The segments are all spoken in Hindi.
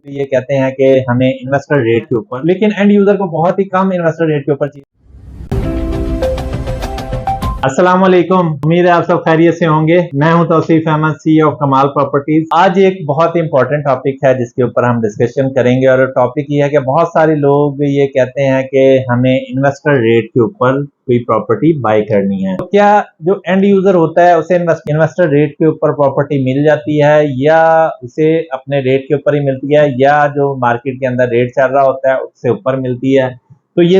ये कहते हैं कि हमें इन्वेस्टर रेट के ऊपर, लेकिन एंड यूजर को बहुत ही कम इन्वेस्टर रेट के ऊपर चीज। अस्सलाम वालेकुम, उम्मीद है आप सब खैरियत से होंगे। मैं हूं तौसीफ अहमद, CEO ऑफ कमाल प्रॉपर्टीज। आज एक बहुत ही इंपॉर्टेंट टॉपिक है जिसके ऊपर हम डिस्कशन करेंगे और टॉपिक ये है कि बहुत सारे लोग ये कहते हैं कि हमें इन्वेस्टर रेट के ऊपर कोई प्रॉपर्टी बाय करनी है। तो क्या जो एंड यूजर होता है उसे इन्वेस्टर रेट के ऊपर प्रॉपर्टी मिल जाती है या उसे अपने रेट के ऊपर ही मिलती है या जो मार्केट के अंदर रेट चल रहा होता है उससे ऊपर मिलती है? तो ये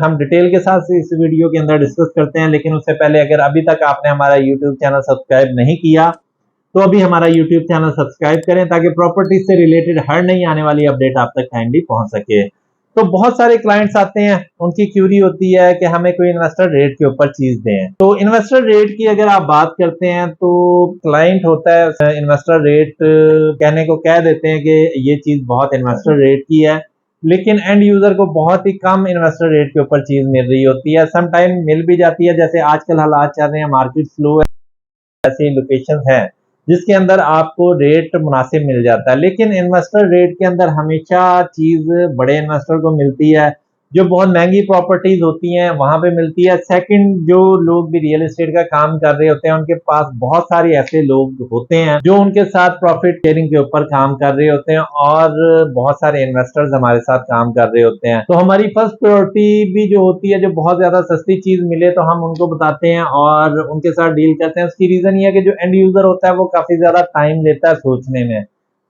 हम डिटेल के साथ इस वीडियो के अंदर डिस्कस करते हैं। लेकिन उससे पहले अगर अभी तक आपने हमारा यूट्यूब चैनल सब्सक्राइब नहीं किया तो अभी हमारा यूट्यूब चैनल सब्सक्राइब करें ताकि प्रॉपर्टी से रिलेटेड हर नई आने वाली अपडेट आप तक टाइमली पहुंच सके। तो बहुत सारे क्लाइंट्स आते हैं, उनकी क्यूरी होती है कि हमें कोई इन्वेस्टर रेट के ऊपर चीज दें। तो इन्वेस्टर रेट की अगर आप बात करते हैं तो क्लाइंट होता है इन्वेस्टर रेट कहने को कह देते हैं कि ये चीज बहुत इन्वेस्टर रेट की है, लेकिन एंड यूजर को बहुत ही कम इन्वेस्टर रेट के ऊपर चीज मिल रही होती है। सम टाइम मिल भी जाती है, जैसे आजकल हालात चल रहे हैं, मार्केट स्लो है, ऐसी लोकेशन है जिसके अंदर आपको रेट मुनासिब मिल जाता है। लेकिन इन्वेस्टर रेट के अंदर हमेशा चीज बड़े इन्वेस्टर को मिलती है, जो बहुत महंगी प्रॉपर्टीज होती हैं वहां पे मिलती है। सेकंड, जो लोग भी रियल एस्टेट का काम कर रहे होते हैं उनके पास बहुत सारे ऐसे लोग होते हैं जो उनके साथ प्रॉफिट शेयरिंग के ऊपर काम कर रहे होते हैं और बहुत सारे इन्वेस्टर्स हमारे साथ काम कर रहे होते हैं। तो हमारी फर्स्ट प्रायोरिटी भी जो होती है, जो बहुत ज्यादा सस्ती चीज मिले तो हम उनको बताते हैं और उनके साथ डील करते हैं। उसकी रीजन ये है कि जो एंड यूजर होता है वो काफी ज्यादा टाइम लेता है सोचने में,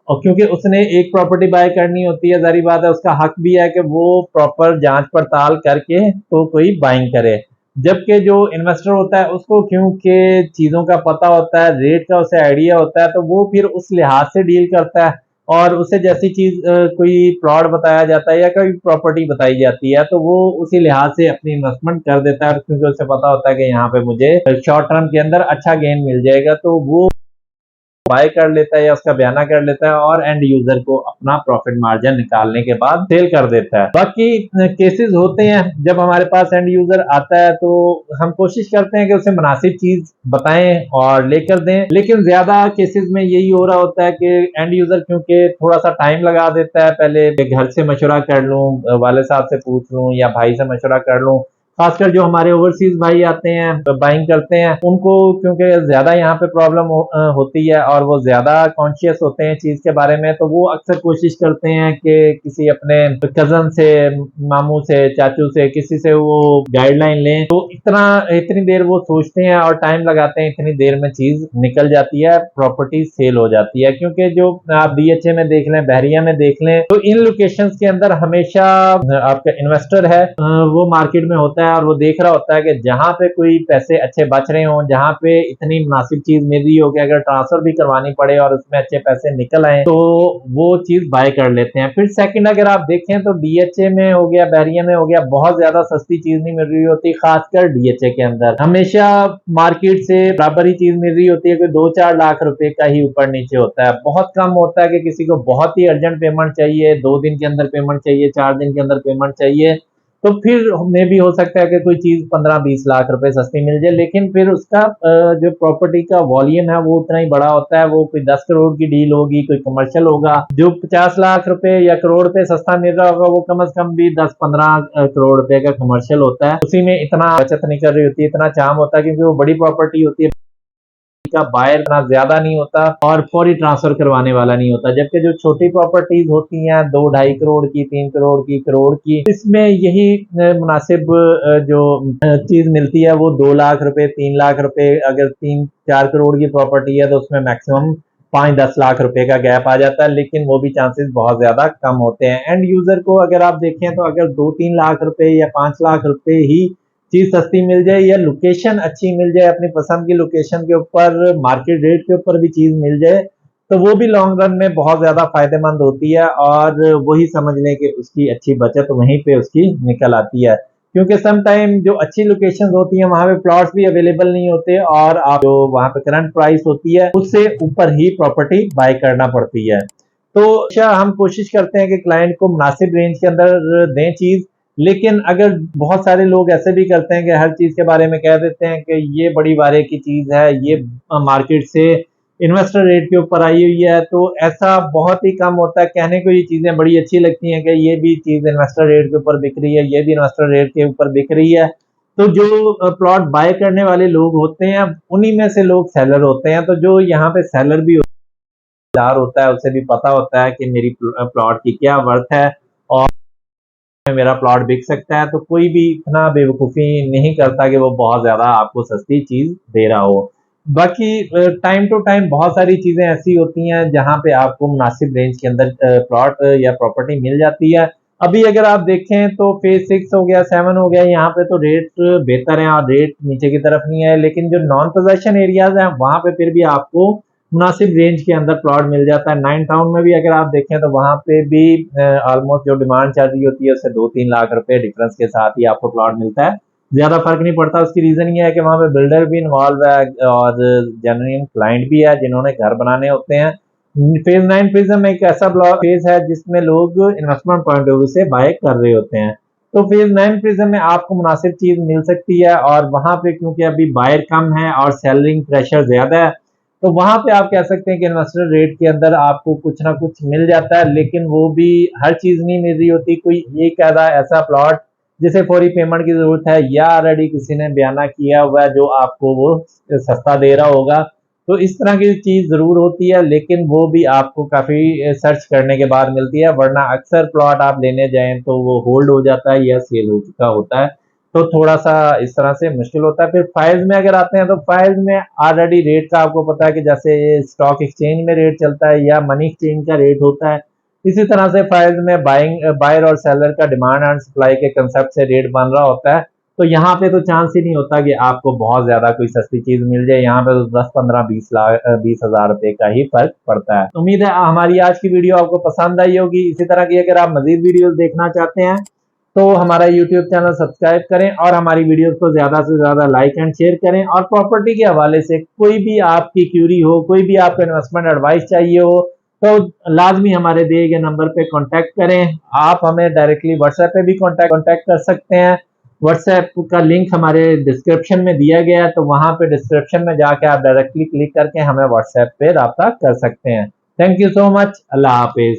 और क्योंकि उसने एक प्रॉपर्टी बाय करनी होती है, जारी बात है उसका हक भी है कि वो प्रॉपर जांच पड़ताल करके तो कोई बाइंग करे। जबकि जो इन्वेस्टर होता है उसको क्योंकि चीजों का पता होता है, रेट का उसे आइडिया होता है, तो वो फिर उस लिहाज से डील करता है और उसे जैसी चीज कोई प्लॉट बताया जाता है या कोई प्रॉपर्टी बताई जाती है तो वो उसी लिहाज से अपनी इन्वेस्टमेंट कर देता है, क्योंकि उसे पता होता है कि यहाँ पे मुझे शॉर्ट टर्म के अंदर अच्छा गेन मिल जाएगा, तो वो बाय कर लेता है या उसका बयाना कर लेता है और एंड यूजर को अपना प्रॉफिट मार्जिन निकालने के बाद सेल कर देता है। बाकी केसेस होते हैं जब हमारे पास एंड यूजर आता है तो हम कोशिश करते हैं कि उसे मुनासिब चीज बताएं और लेकर दें, लेकिन ज्यादा केसेस में यही हो रहा होता है कि एंड यूजर क्योंकि थोड़ा सा टाइम लगा देता है, पहले घर से मशवरा कर लूं, वाले साहब से पूछ लूं या भाई से मशवरा कर लूं। खासकर जो हमारे ओवरसीज भाई आते हैं तो बाइंग करते हैं, उनको क्योंकि ज्यादा यहाँ पे प्रॉब्लम होती है और वो ज्यादा कॉन्शियस होते हैं चीज के बारे में, तो वो अक्सर कोशिश करते हैं कि किसी अपने कजन से, मामू से, चाचू से, किसी से वो गाइडलाइन लें। तो इतनी देर वो सोचते हैं और टाइम लगाते हैं, इतनी देर में चीज निकल जाती है, प्रॉपर्टी सेल हो जाती है। क्योंकि जो आप DHA में देख लें, बहरिया में देख लें, तो इन लोकेशंस के अंदर हमेशा आपका इन्वेस्टर है वो मार्केट में होता है और वो देख रहा होता है कि जहां पे कोई पैसे अच्छे बच रहे हों, जहां पे इतनी मुनासिब चीज मिल रही हो कि अगर ट्रांसफर भी करवानी पड़े और उसमें अच्छे पैसे निकल आए तो वो चीज बाय कर लेते हैं। फिर सेकंड, अगर आप देखें तो DHA में हो गया, बहरिया में हो गया, बहुत ज्यादा सस्ती चीज नहीं मिल रही होती। खासकर DHA के अंदर हमेशा मार्केट से बराबर ही चीज मिल रही होती है, कोई 2-4 लाख रुपए का ही ऊपर नीचे होता है। बहुत कम होता है कि किसी को बहुत ही अर्जेंट पेमेंट चाहिए, 2 दिन के अंदर पेमेंट चाहिए, 4 दिन के अंदर पेमेंट चाहिए, तो फिर में भी हो सकता है कि कोई चीज 15-20 लाख रुपए सस्ती मिल जाए, लेकिन फिर उसका जो प्रॉपर्टी का वॉल्यूम है वो उतना ही बड़ा होता है। वो कोई 10 करोड़ की डील होगी, कोई कमर्शियल होगा। जो 50 लाख रुपए या करोड़ रुपए सस्ता मिल रहा होगा वो कम से कम भी 10-15 करोड़ रुपए का कमर्शियल होता है। उसी में इतना बचत नहीं कर रही होती है, इतना चाम होता है, क्योंकि वो बड़ी प्रॉपर्टी होती है, का बायर इतना ज्यादा नहीं होता और फौरी ट्रांसफर करवाने वाला नहीं होता। जबकि जो छोटी प्रॉपर्टीज होती हैं 2-2.5 करोड़ की, 3 करोड़ की, करोड़ की, इसमें यही मुनासिब जो चीज मिलती है वो 2 लाख रुपए, 3 लाख रुपए। अगर 3-4 करोड़ की प्रॉपर्टी है तो उसमें मैक्सिमम 5-10 लाख रुपए का गैप आ जाता है, लेकिन वो भी चांसेस बहुत ज्यादा कम होते हैं। एंड यूजर को अगर आप देखें तो अगर 2-3 लाख रुपए या 5 लाख रुपए ही चीज सस्ती मिल जाए या लोकेशन अच्छी मिल जाए, अपनी पसंद की लोकेशन के ऊपर, मार्केट रेट के ऊपर भी चीज मिल जाए, तो वो भी लॉन्ग रन में बहुत ज्यादा फायदेमंद होती है और वही समझ लें कि उसकी अच्छी बचत वहीं पे उसकी निकल आती है। क्योंकि सम टाइम जो अच्छी लोकेशंस होती हैं वहां पे प्लॉट्स भी अवेलेबल नहीं होते और आप जो वहां पे करंट प्राइस होती है उससे ऊपर ही प्रॉपर्टी बाय करना पड़ती है। तो हम कोशिश करते हैं कि क्लाइंट को मुनासिब रेंज के अंदर दें चीज, लेकिन अगर बहुत सारे लोग ऐसे भी करते हैं कि हर चीज के बारे में कह देते हैं कि ये बड़ी वारे की चीज है, ये मार्केट से इन्वेस्टर रेट के ऊपर आई हुई है। तो ऐसा बहुत ही कम होता है। कहने को ये चीजें बड़ी अच्छी लगती हैं कि ये भी चीज इन्वेस्टर रेट के ऊपर बिक रही है, ये भी इन्वेस्टर रेट के ऊपर बिक रही है। तो जो प्लॉट बाय करने वाले लोग होते हैं उन्हीं में से लोग सेलर होते हैं। तो जो यहाँ पे सेलर भी होता है उसे भी पता होता है कि मेरी प्लॉट की क्या वर्थ है और मेरा प्लॉट बिक सकता है। तो कोई भी इतना बेवकूफ़ी नहीं करता कि वो बहुत ज़्यादा आपको सस्ती चीज़ दे रहा हो। बाकी टाइम टू टाइम बहुत सारी चीज़ें ऐसी होती हैं जहाँ पे आपको मुनासिब रेंज के अंदर प्लॉट या प्रॉपर्टी मिल जाती है। अभी अगर आप देखें तो फेज 6 हो गया, 7 हो गया, यहाँ पे तो रेट बेहतर है और रेट नीचे की तरफ नहीं है। लेकिन जो नॉन पोजेशन एरियाज हैं वहाँ पे फिर भी आपको मुनासिब रेंज के अंदर प्लॉट मिल जाता है। 9 टाउन में भी अगर आप देखें तो वहां पे भी ऑलमोस्ट जो डिमांड चल रही होती है उससे 2-3 लाख रुपए डिफरेंस के साथ ही आपको प्लॉट मिलता है। ज्यादा फर्क नहीं पड़ता। उसकी रीजन ये है कि वहां पे बिल्डर भी इन्वॉल्व है और जेन्युइन क्लाइंट भी है जिन्होंने घर बनाने होते हैं। फेज 9 प्रिज्म एक ऐसा फेज है जिसमें लोग इन्वेस्टमेंट पॉइंट ऑफ व्यू से बाय कर रहे होते हैं। तो फेज 9 प्रिज्म में आपको मुनासिब चीज मिल सकती है और वहां पे क्योंकि अभी बायर कम है और सेलिंग प्रेशर ज्यादा है तो वहां पे आप कह सकते हैं कि इन्वेस्टर रेट के अंदर आपको कुछ ना कुछ मिल जाता है। लेकिन वो भी हर चीज नहीं मिल रही होती। कोई एक आधा ऐसा प्लॉट जिसे फौरी पेमेंट की जरूरत है या ऑलरेडी किसी ने बयाना किया हुआ है जो आपको वो सस्ता दे रहा होगा। तो इस तरह की चीज जरूर होती है लेकिन वो भी आपको काफी सर्च करने के बाद मिलती है। वरना अक्सर प्लॉट आप लेने जाएं तो वो होल्ड हो जाता है या सेल हो चुका होता है। तो थोड़ा सा इस तरह से मुश्किल होता है। फिर फाइल्स में अगर आते हैं तो फाइल्स में ऑलरेडी रेट का आपको पता है कि जैसे स्टॉक एक्सचेंज में रेट चलता है या मनी एक्सचेंज का रेट होता है, इसी तरह से फाइल्स में बायर और सेलर का डिमांड एंड सप्लाई के कंसेप्ट से रेट बन रहा होता है। तो यहाँ पे तो चांस ही नहीं होता कि आपको बहुत ज्यादा कोई सस्ती चीज मिल जाए। यहाँ पे तो 10-15-20 हजार रुपए का ही फर्क पड़ता है। उम्मीद है हमारी आज की वीडियो आपको पसंद आई होगी। इसी तरह की अगर आप मजीद वीडियोस देखना चाहते हैं तो हमारा YouTube चैनल सब्सक्राइब करें और हमारी वीडियोस को ज्यादा से ज्यादा लाइक एंड शेयर करें। और प्रॉपर्टी के हवाले से कोई भी आपकी क्यूरी हो, कोई भी आपको इन्वेस्टमेंट एडवाइस चाहिए हो तो लाजमी हमारे दिए गए नंबर पे कांटेक्ट करें। आप हमें डायरेक्टली व्हाट्सएप पे भी कांटेक्ट कर सकते हैं। व्हाट्सएप का लिंक हमारे डिस्क्रिप्शन में दिया गया है तो वहां पे डिस्क्रिप्शन में जाके आप डायरेक्टली क्लिक करके हमें व्हाट्सएप पे राब्ता कर सकते हैं। Thank you so much. Allah Hafiz.